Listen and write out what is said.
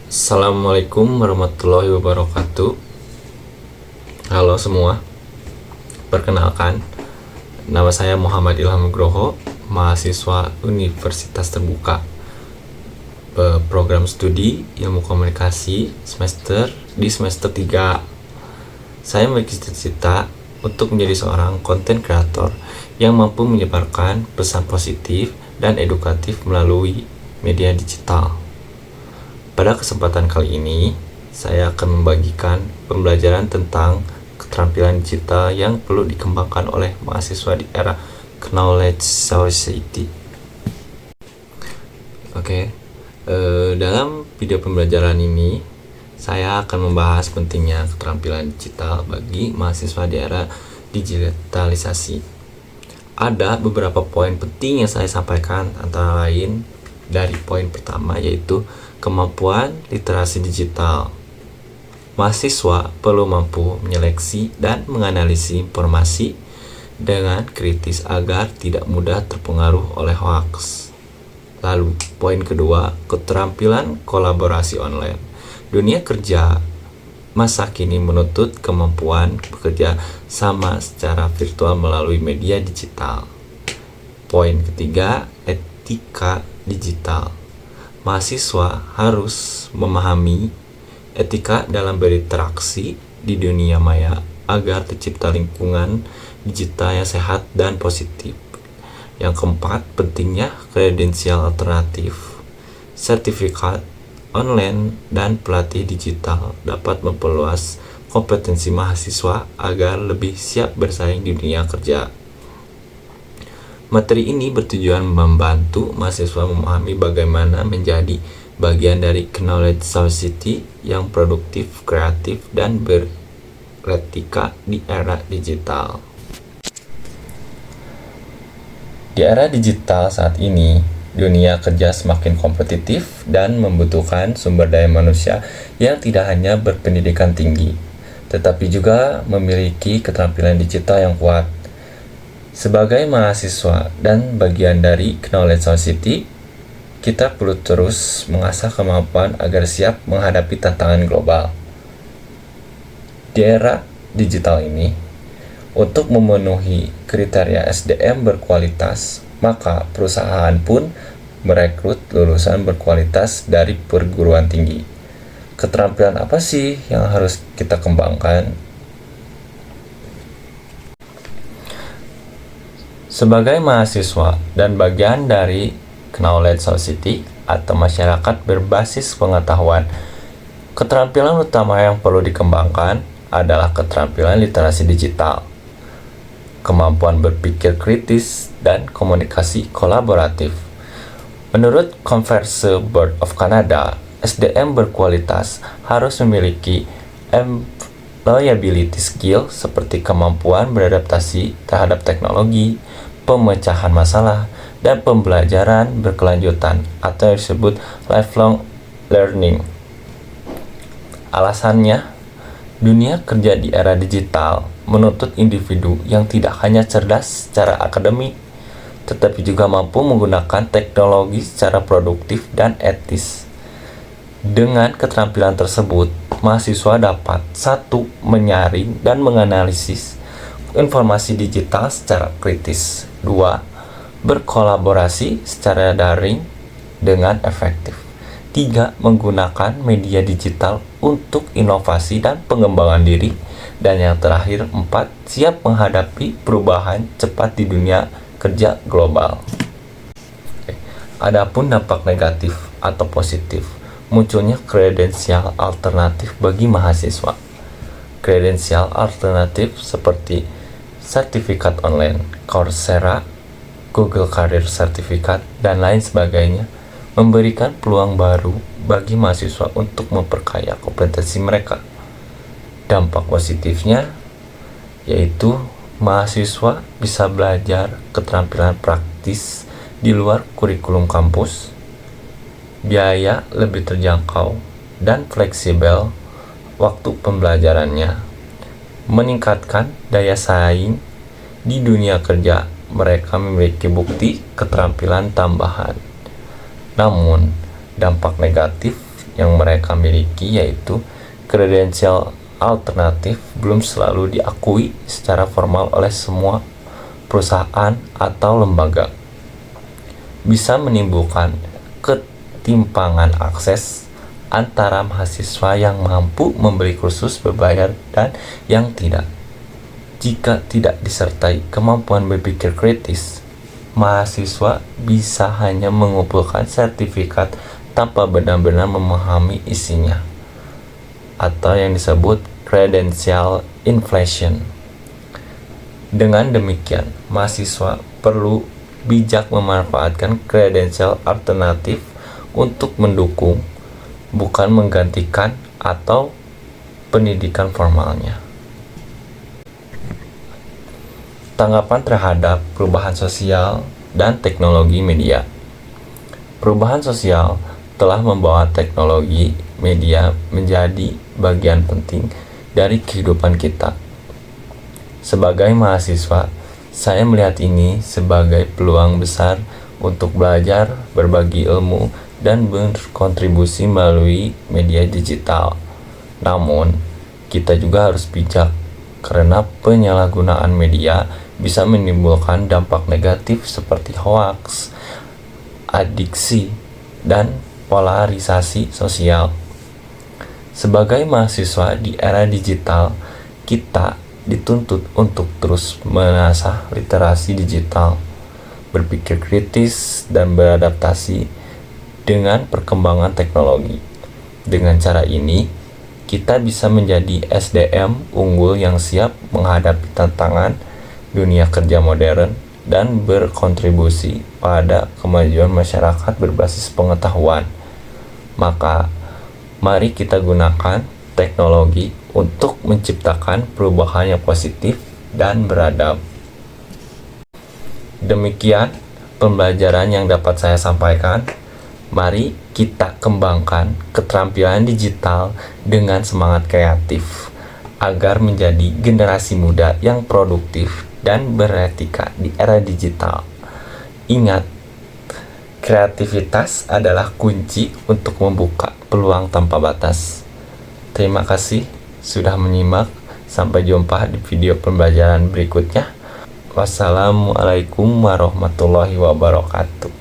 Assalamualaikum warahmatullahi wabarakatuh. Halo semua, perkenalkan, nama saya Muhammad Ilham Nugroho, mahasiswa Universitas Terbuka, program studi Ilmu Komunikasi semester 3. Saya memiliki cita-cita untuk menjadi seorang konten kreator yang mampu menyebarkan pesan positif dan edukatif melalui media digital. Pada kesempatan kali ini, saya akan membagikan pembelajaran tentang keterampilan digital yang perlu dikembangkan oleh mahasiswa di era Knowledge Society. Dalam video pembelajaran ini, saya akan membahas pentingnya keterampilan digital bagi mahasiswa di era digitalisasi. Ada beberapa poin penting yang saya sampaikan, antara lain dari poin pertama yaitu kemampuan literasi digital. Mahasiswa perlu mampu menyeleksi dan menganalisis informasi dengan kritis agar tidak mudah terpengaruh oleh hoaks. Lalu, poin kedua, keterampilan kolaborasi online. Dunia kerja masa kini menuntut kemampuan bekerja sama secara virtual melalui media digital. Poin ketiga, etika digital. Mahasiswa harus memahami etika dalam berinteraksi di dunia maya agar tercipta lingkungan digital yang sehat dan positif. Yang keempat, pentingnya kredensial alternatif. Sertifikat online dan pelatih digital dapat memperluas kompetensi mahasiswa agar lebih siap bersaing di dunia kerja. Materi ini bertujuan membantu mahasiswa memahami bagaimana menjadi bagian dari Knowledge Society yang produktif, kreatif, dan beretika di era digital. Di era digital saat ini, dunia kerja semakin kompetitif dan membutuhkan sumber daya manusia yang tidak hanya berpendidikan tinggi, tetapi juga memiliki keterampilan digital yang kuat. Sebagai mahasiswa dan bagian dari Knowledge Society, kita perlu terus mengasah kemampuan agar siap menghadapi tantangan global. Di era digital ini, untuk memenuhi kriteria SDM berkualitas, maka perusahaan pun merekrut lulusan berkualitas dari perguruan tinggi. Keterampilan apa sih yang harus kita kembangkan? Sebagai mahasiswa dan bagian dari Knowledge Society atau masyarakat berbasis pengetahuan, keterampilan utama yang perlu dikembangkan adalah keterampilan literasi digital, kemampuan berpikir kritis, dan komunikasi kolaboratif. Menurut Converse Board of Canada, SDM berkualitas harus memiliki employability skill seperti kemampuan beradaptasi terhadap teknologi, pemecahan masalah, dan pembelajaran berkelanjutan atau yang disebut lifelong learning. Alasannya, dunia kerja di era digital menuntut individu yang tidak hanya cerdas secara akademik, tetapi juga mampu menggunakan teknologi secara produktif dan etis. Dengan keterampilan tersebut, mahasiswa dapat 1. Menyaring dan menganalisis informasi digital secara kritis. 2. Berkolaborasi secara daring dengan efektif. 3. Menggunakan media digital untuk inovasi dan pengembangan diri. Dan yang terakhir, 4. Siap menghadapi perubahan cepat di dunia kerja global. Adapun dampak negatif atau positif, munculnya kredensial alternatif bagi mahasiswa. Kredensial alternatif seperti sertifikat online, Coursera, Google Career Certificate, dan lain sebagainya memberikan peluang baru bagi mahasiswa untuk memperkaya kompetensi mereka. Dampak positifnya yaitu mahasiswa bisa belajar keterampilan praktis di luar kurikulum kampus, biaya lebih terjangkau dan fleksibel waktu pembelajarannya, meningkatkan daya saing di dunia kerja. Mereka memiliki bukti keterampilan tambahan. Namun, dampak negatif yang mereka miliki, yaitu kredensial alternatif, belum selalu diakui secara formal oleh semua perusahaan atau lembaga. Bisa menimbulkan ketimpangan akses antara mahasiswa yang mampu membeli kursus berbayar dan yang tidak. Jika tidak disertai kemampuan berpikir kritis, mahasiswa bisa hanya mengumpulkan sertifikat tanpa benar-benar memahami isinya, atau yang disebut credential inflation. Dengan demikian, mahasiswa perlu bijak memanfaatkan kredensial alternatif untuk mendukung, bukan menggantikan atau pendidikan formalnya. Tanggapan terhadap perubahan sosial dan teknologi media. Perubahan sosial telah membawa teknologi media menjadi bagian penting dari kehidupan kita. Sebagai mahasiswa, saya melihat ini sebagai peluang besar untuk belajar, berbagi ilmu, dan berkontribusi melalui media digital. Namun, kita juga harus bijak karena penyalahgunaan media bisa menimbulkan dampak negatif seperti hoaks, adiksi, dan polarisasi sosial. Sebagai mahasiswa di era digital, kita dituntut untuk terus menasah literasi digital, berpikir kritis, dan beradaptasi dengan perkembangan teknologi. Dengan cara ini, kita bisa menjadi SDM unggul yang siap menghadapi tantangan dunia kerja modern dan berkontribusi pada kemajuan masyarakat berbasis pengetahuan. Maka, mari kita gunakan teknologi untuk menciptakan perubahan yang positif dan beradab. Demikian pembelajaran yang dapat saya sampaikan. Mari kita kembangkan keterampilan digital dengan semangat kreatif agar menjadi generasi muda yang produktif dan beretika di era digital. Ingat, kreativitas adalah kunci untuk membuka peluang tanpa batas. Terima kasih sudah menyimak. Sampai jumpa di video pembelajaran berikutnya. Wassalamualaikum warahmatullahi wabarakatuh.